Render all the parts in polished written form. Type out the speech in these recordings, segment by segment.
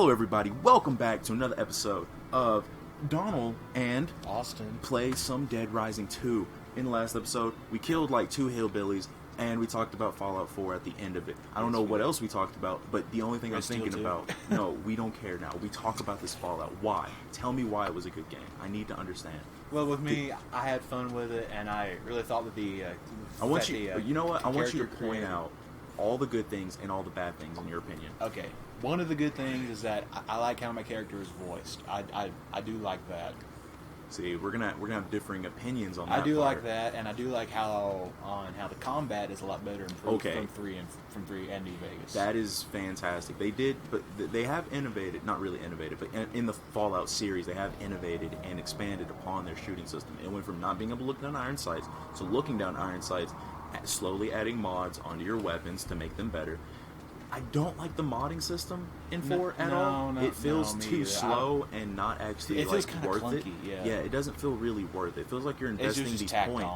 Hello everybody, welcome back to another episode of Donald and Austin Play Some Dead Rising 2. In the last episode, we killed like 2 hillbillies, and we talked about Fallout 4 at the end of it. I don't know what else we talked about, but the only thing I was thinking about... No, we don't care now. We talk about this Fallout. Why? Tell me why it was a good game. I need to understand. Well, with me, I had fun with it, and I really thought that the... I want you to point out all the good things and all the bad things, in your opinion. Okay. One of the good things is that I like how my character is voiced. I do like that. See, we're gonna have differing opinions on that. I do like that, and I do like how the combat is a lot better improved from 3 and New Vegas. That is fantastic. They did, but they have innovated, not really innovated, but in the Fallout series, they have innovated and expanded upon their shooting system. It went from not being able to look down iron sights to looking down iron sights, slowly adding mods onto your weapons to make them better. I don't like the modding system in 4 at all. It feels too slow and not actually worth it. Yeah, it doesn't feel really worth it. It feels like you're investing these points.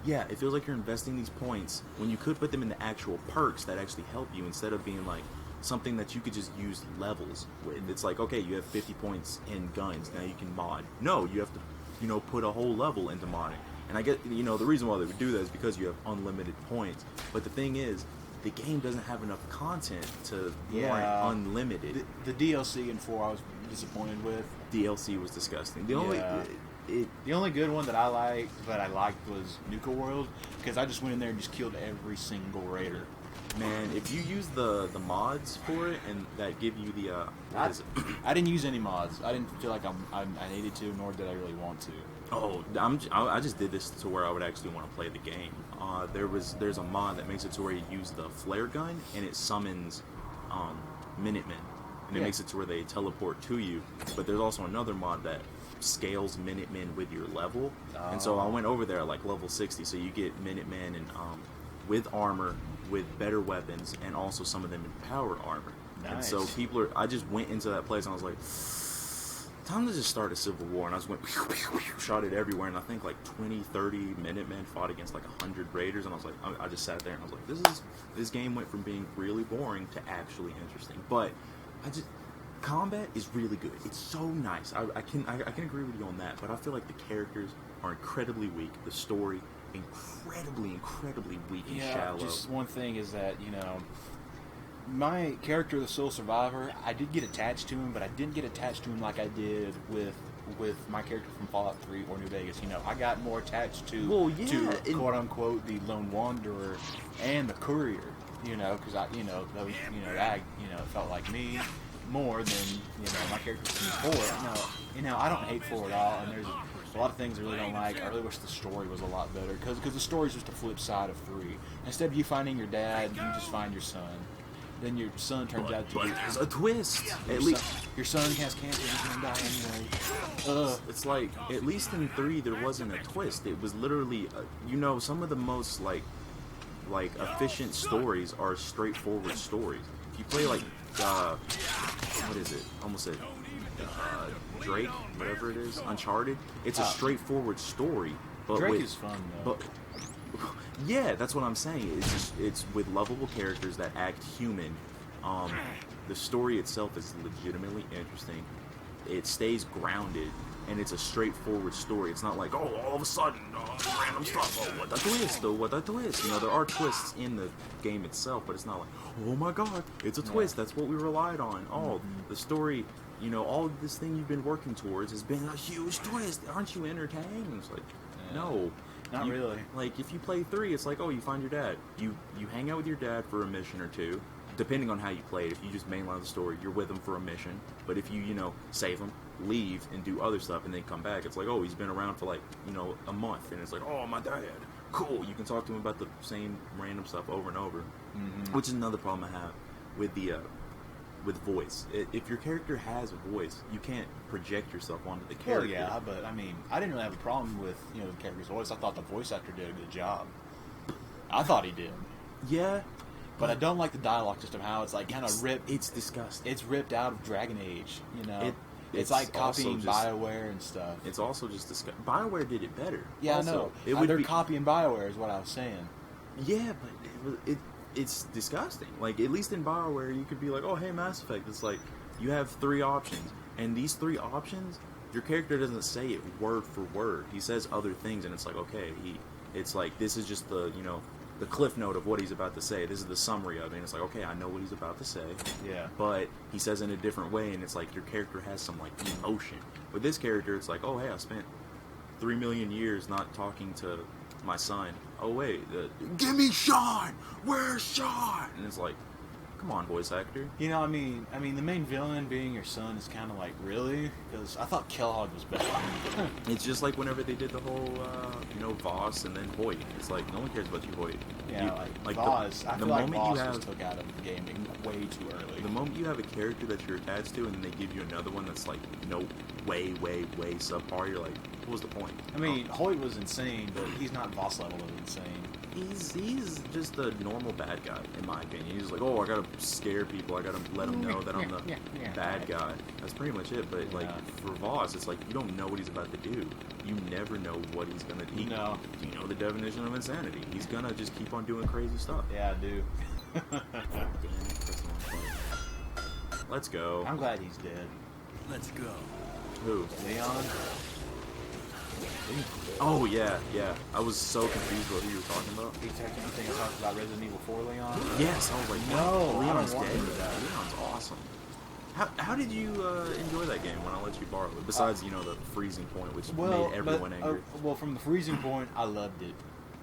Yeah, it feels like you're investing these points when you could put them into actual perks that actually help you instead of being like something that you could just use levels with. It's like, okay, you have 50 points in guns, now you can mod. No, you have to, put a whole level into modding. And I get, the reason why they would do that is because you have unlimited points. But the thing is, the game doesn't have enough content to warrant unlimited. The DLC in 4 I was disappointed with. DLC was disgusting. The only good one that I liked was Nuka World, because I just went in there and just killed every single raider. Man, if you use the mods for it and that give you the I didn't use any mods. I didn't feel like I needed to, nor did I really want to. Oh, I just did this to where I would actually want to play the game. There's a mod that makes it to where you use the flare gun and it summons Minutemen, and it makes it to where they teleport to you. But there's also another mod that scales Minutemen with your level, and so I went over there at like level 60, so you get Minutemen and with armor, with better weapons, and also some of them in power armor. Nice. And so I just went into that place and I was like, time to just start a civil war, and I just went shot it everywhere, and I think like 20, 30 Minutemen fought against like 100 raiders, and I was like, I just sat there and I was like, this game went from being really boring to actually interesting. But combat is really good. It's so nice. I can agree with you on that, but I feel like the characters are incredibly weak. The story incredibly weak and shallow. Just one thing is that my character, the sole survivor, I did get attached to him, but I didn't get attached to him like I did with my character from Fallout 3 or New Vegas. I got more attached to quote unquote the lone wanderer and the courier. Because it felt like me more than my character from 4. I don't hate 4 at all, and there's a lot of things I really don't like. I really wish the story was a lot better, because the story's just the flip side of 3. Instead of you finding your dad, you just find your son. Then your son turns out to be... There's a twist. Your son has cancer, he's going to die anyway. It's like, at least in 3, there wasn't a twist. It was literally, some of the most, like efficient stories are straightforward stories. If you play, like, what is it? Almost said Drake, whatever it is, Uncharted. It's a straightforward story. But Drake is fun, though. Yeah, that's what I'm saying. It's with lovable characters that act human. The story itself is legitimately interesting. It stays grounded, and it's a straightforward story. It's not like, all of a sudden, random stuff. What a twist. There are twists in the game itself, but it's not like, oh my god, it's a twist. That's what we relied on. The story, all of this thing you've been working towards has been a huge twist. Aren't you entertained? It's like, no. Not really. Like, if you play 3, it's like, you find your dad. You hang out with your dad for a mission or two, depending on how you play it. If you just mainline the story, you're with him for a mission. But if you, save him, leave, and do other stuff, and then come back, it's like, he's been around for, like, a month. And it's like, my dad. Cool. You can talk to him about the same random stuff over and over. Mm-hmm. Which is another problem I have with with voice. If your character has a voice, you can't project yourself onto the character. Well, yeah, but I didn't really have a problem with the character's voice. I thought the voice actor did a good job. I thought he did. Yeah, but I don't like the dialogue system. How it's like kind of ripped. It's disgusting. It's ripped out of Dragon Age. It's like copying BioWare and stuff. It's also just disgusting. BioWare did it better. Yeah, also, I know. They're copying BioWare is what I was saying. Yeah, but it's disgusting. Like, at least in BioWare, you could be like, hey, Mass Effect. It's like, you have 3 options, and these 3 options, your character doesn't say it word for word. He says other things, and it's like, okay, it's like, this is just the, you know, the cliff note of what he's about to say. This is the summary of it, and it's like, okay, I know what he's about to say. Yeah. But he says it in a different way, and it's like, your character has some, like, emotion. With this character, it's like, oh, hey, I spent 3 million years not talking to my son. Oh, wait, give me Sean! Where's Sean? And it's like, come on, voice actor. You know, I mean, the main villain being your son is kind of like, really? Because I thought Kellogg was better. It's just like whenever they did the whole, you know, Voss and then Hoyt. It's like, no one cares about you, Hoyt. Yeah, like Voss. I feel like Voss was took out of gaming way too early. The moment you have a character that you're attached to and then they give you another one that's like, no, way subpar, you're like, what was the point? I mean, Hoyt was insane, but he's not Voss level of insane. He's just a normal bad guy, in my opinion. He's like, oh, I gotta scare people, I gotta let them know that I'm the bad guy. That's pretty much it, but like, for Voss, it's like, you don't know what he's about to do. You never know what he's gonna do. No. Do you know the definition of insanity? He's gonna just keep on doing crazy stuff. Yeah, I do. Let's go. I'm glad he's dead. Let's go. Who? Leon? Oh, yeah. I was so confused what you were talking about. You think I talked about Resident Evil 4 Leon? Yes, I was like, no, Leon's I don't dead. want that. Leon's awesome. How did you enjoy that game when I let you borrow it? Besides, you know, the freezing point, which made everyone angry. Well, from the freezing point, I loved it.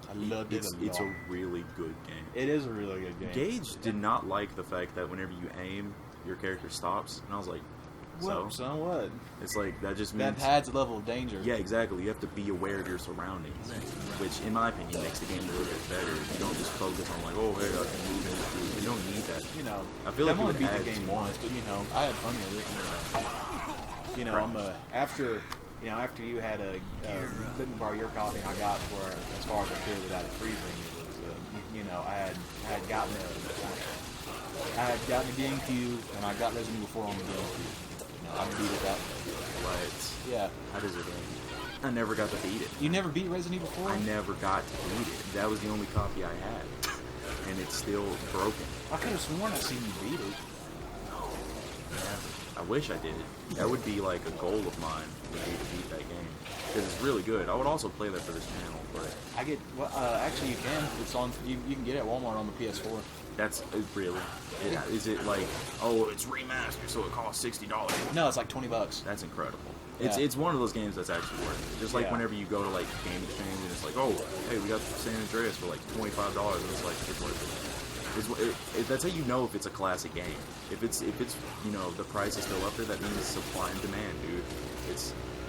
I loved it a lot. It's a really good game. It is a really good game. Gage did not like the fact that whenever you aim, your character stops, and I was like, Well, so what? It's like, that just means... That adds a level of danger. Yeah, exactly. You have to be aware of your surroundings, which, in my opinion, makes the game a little bit better. You don't just focus on, like, oh, hey, I can move in the street. You don't need that. You know, I feel like I've only it would beat add the game too once, much. but, you know, I had fun with it. You know, after you had let me borrow your copy, and I got for as far as I could without it freezing. It was, you know, I had gotten a GameCube, and I got Resident Evil 4 on the GameCube. I beat it that way. What? Yeah. How does it end? I never got to beat it. You never beat Resident Evil 4? I never got to beat it. That was the only copy I had. And it's still broken. I could have sworn I seen you beat it. I wish I did. That would be like a goal of mine, would be to beat that game. Because it's really good. I would also play that for this channel, but... Actually you can. It's on. You can get it at Walmart on the PS4. That's... really? Is it like, oh, it's remastered, so it costs $60? No, it's like $20. That's incredible. Yeah. It's one of those games that's actually worth it. Just like Yeah. whenever you go to like Game Exchange and it's like, oh, hey, we got San Andreas for like $25, and it's like, it's worth it. That's how you know if it's a classic game. If it's you know, the price is still up there, that means supply and demand, dude.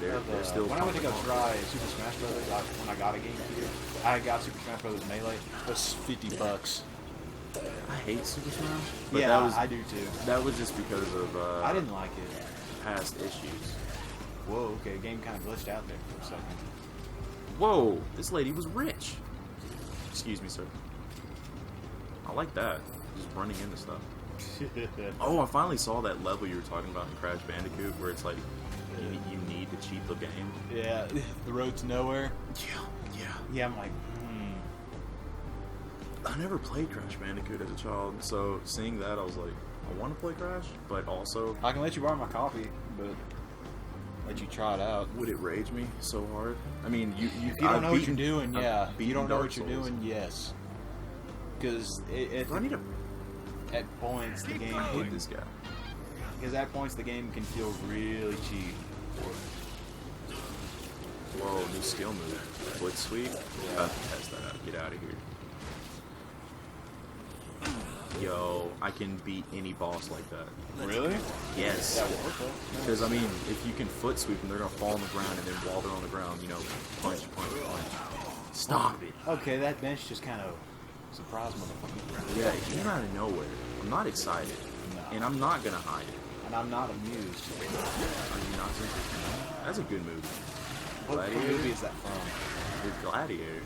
They're still. When I went to go try Super Smash Brothers, when I got a GameCube, I got Super Smash Brothers Melee. It was $50. I hate Super Smash. But Yeah, I do too. That was just because of I didn't like it. past issues. Whoa, okay, the game kind of glitched out there for a second. Whoa, this lady was rich. Excuse me, sir. I like that. Just running into stuff. Oh, I finally saw that level you were talking about in Crash Bandicoot, where it's like you need to cheat the game. Yeah, the road to nowhere. Yeah. Yeah, I'm like, I never played Crash Bandicoot as a child, so seeing that, I was like, I want to play Crash, but also... I can let you borrow my copy, but let you try it out. Would it rage me so hard? I mean, If you don't know what you're doing, yeah. If you don't know what you're doing, yes. Because I need to at points the game hate this guy. Because at points the game can feel really cheap. Whoa, new skill move. Foot sweep? Yeah. About to test that out. Get out of here. Yo, I can beat any boss like that. Really? Yes. That worked though. Because, I mean, if you can foot sweep them, they're going to fall on the ground, and then while they're on the ground, you know, punch. Stop it. Okay, that bench just kind of surprised motherfucker. Yeah, it came out of nowhere. I'm not excited. No. And I'm not going to hide it. And I'm not amused. Are you not interested? That's a good movie. What movie is that from? The Gladiator.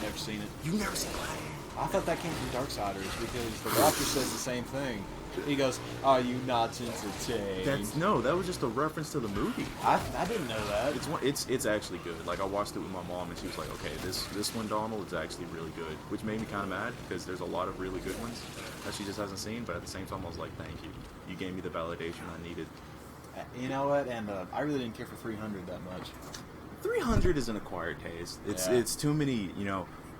Never seen it. You've never seen Gladiator? I thought that came from Darksiders because the Watcher says the same thing. He goes, "Are you not entertained?" That was just a reference to the movie. I didn't know that. It's actually good. Like I watched it with my mom, and she was like, "Okay, this one, Donald, is actually really good," which made me kind of mad because there's a lot of really good ones that she just hasn't seen. But at the same time, I was like, "Thank you, you gave me the validation I needed." You know what? And I really didn't care for 300 that much. 300 is an acquired taste. It's too many,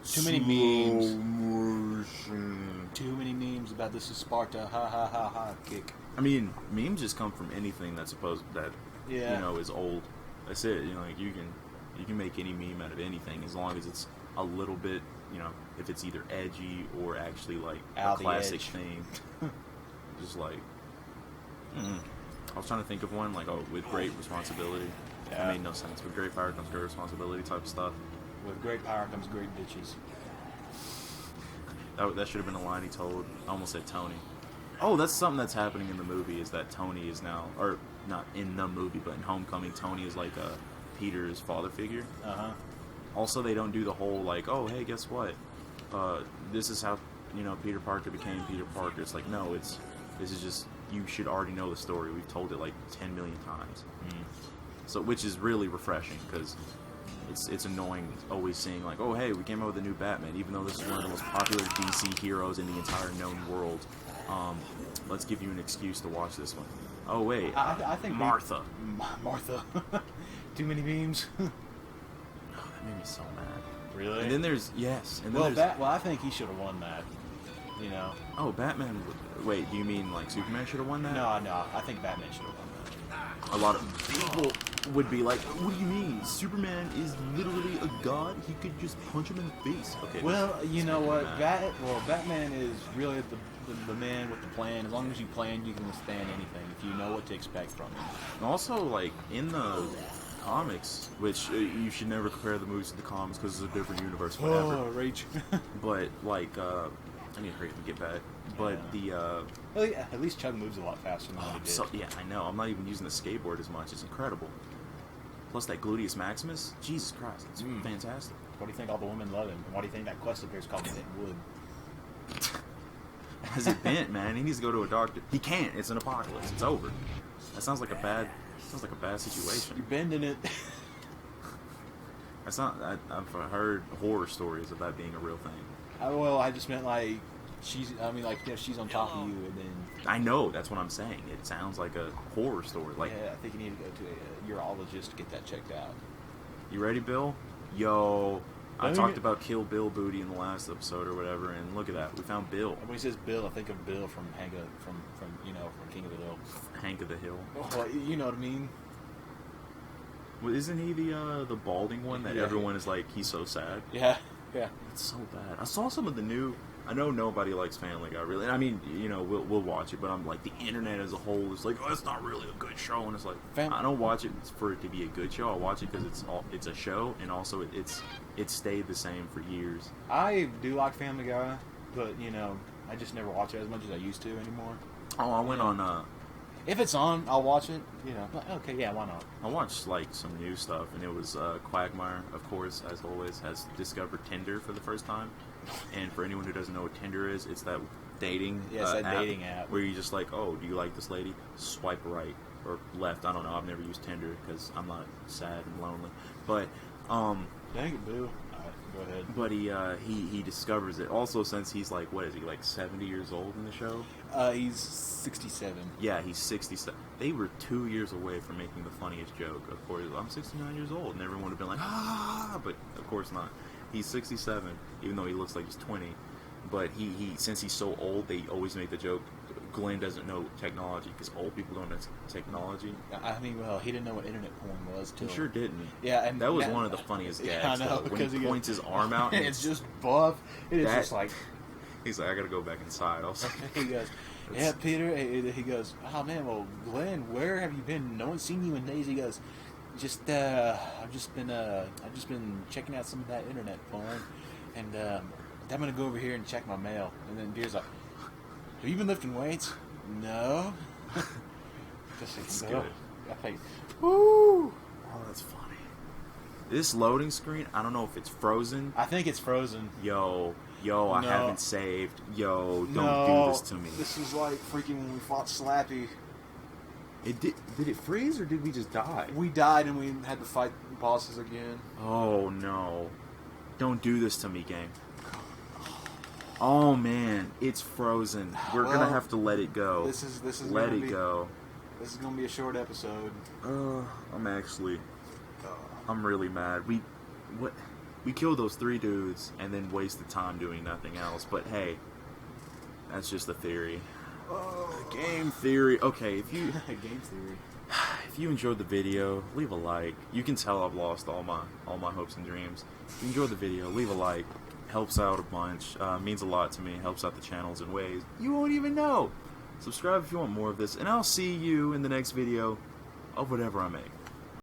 Too many memes. Motion. Too many memes about this is Sparta, ha ha ha ha, kick. I mean, memes just come from anything that's is old. That's it. Like you can make any meme out of anything as long as it's a little bit, if it's either edgy or actually like a classic thing. Just like, I was trying to think of one like, with great responsibility. Yeah. It made no sense. With great power comes great responsibility type of stuff. With great power comes great bitches. That should have been a line he told. I almost said Tony. Oh, that's something that's happening in the movie is that Tony is now, or not in the movie, but in Homecoming, Tony is like Peter's father figure. Uh-huh. Also, they don't do the whole like, oh, hey, guess what? This is how, Peter Parker became Peter Parker. It's like, no, this is just, you should already know the story. We've told it like 10 million times. So, which is really refreshing because it's annoying always seeing like, oh hey, we came out with a new Batman, even though this is one of the most popular DC heroes in the entire known world. Let's give you an excuse to watch this one. Oh wait, I think Martha. Martha. Too many memes. Oh, that made me so mad. Really? And then there's I think he should have won that. Oh, Batman. Wait, do you mean like Superman should have won that? No, I think Batman should have won that. A lot of people would be like, what do you mean? Superman is literally a god? He could just punch him in the face. Okay. Well, you know what? Batman is really the man with the plan. As long as you plan, you can withstand anything if you know what to expect from him. And also, like, in the comics, which you should never compare the movies to the comics because it's a different universe, whatever. Oh, rage. But, like, I need to hurry up and get back. But Well, yeah, at least Chug moves a lot faster than he did. yeah, I know. I'm not even using the skateboard as much. It's incredible. Plus that gluteus maximus. Jesus Christ, it's fantastic. Why do you think all the women love him? And why do you think that quest up there is called Bent Wood? Has it bent, man? He needs to go to a doctor. He can't. It's an apocalypse. It's over. That sounds like a bad situation. You're bending it. That's not. I've heard horror stories of that being a real thing. I just meant like she's on top of you, and then. I know. That's what I'm saying. It sounds like a horror story. Like, yeah, I think you need to go to a urologist to get that checked out. You ready, Bill? Yo, I talked about Kill Bill booty in the last episode or whatever, and look at that. We found Bill. When he says Bill, I think of Bill from from King of the Hill. Hank of the Hill. Well, you know what I mean. Well, isn't he the balding one that everyone is like, he's so sad? Yeah. It's so bad. I saw some of the new. I know nobody likes Family Guy, really. I mean, we'll watch it, but I'm like, the internet as a whole is like, oh, it's not really a good show, and it's like, I don't watch it for it to be a good show. I watch it because it's a show, and also it's stayed the same for years. I do like Family Guy, but I just never watch it as much as I used to anymore. Oh, I went on. If it's on, I'll watch it. Okay, yeah, why not? I watched like some new stuff, and it was Quagmire, of course, as always, has discovered Tinder for the first time. And for anyone who doesn't know what Tinder is, it's that dating dating app where you just like, oh, do you like this lady? Swipe right or left. I don't know. I've never used Tinder because I'm not sad and lonely. But dang it, boo. Go ahead. But he discovers it. Also, since he's like, what is he, like 70 years old in the show? He's 67. Yeah, he's 67. They were 2 years away from making the funniest joke. Of course, I'm 69 years old, and everyone would have been like, ah, but of course not. He's 67, even though he looks like he's 20. But he since he's so old, they always make the joke, Glenn doesn't know technology, because old people don't know technology. I mean, well, he didn't know what internet porn was till... He sure didn't. Yeah, and that was one of the funniest gags, I know, though, when he points his arm out. And it's just buff. It is just like... He's like, I gotta go back inside. He goes, yeah, Peter. He goes, oh man, well, Glenn, where have you been? No one's seen you in days. He goes, I've just been checking out some of that internet porn, and I'm gonna go over here and check my mail. And then Deer's like, have you been lifting weights? No. That's good. I think, woo. Oh, that's funny. This loading screen, I don't know if it's frozen. I think it's frozen. Yo, Yo, I No. haven't saved. Yo, don't No, do this to me. This is like freaking when we fought Slappy. It did it freeze or did we just die? We died and we had to fight bosses again. Oh no. Don't do this to me, game. Oh man, it's frozen. We're Well, gonna have to let it go. This is let gonna it be, go. This is gonna be a short episode. I'm really mad. We killed those 3 dudes and then wasted time doing nothing else. But hey, that's just a theory. Game theory. Okay, if you Game theory. if you enjoyed the video, leave a like. You can tell I've lost all my hopes and dreams. If you enjoyed the video, leave a like. Helps out a bunch. Means a lot to me. Helps out the channels in ways you won't even know. Subscribe if you want more of this, and I'll see you in the next video of whatever I make.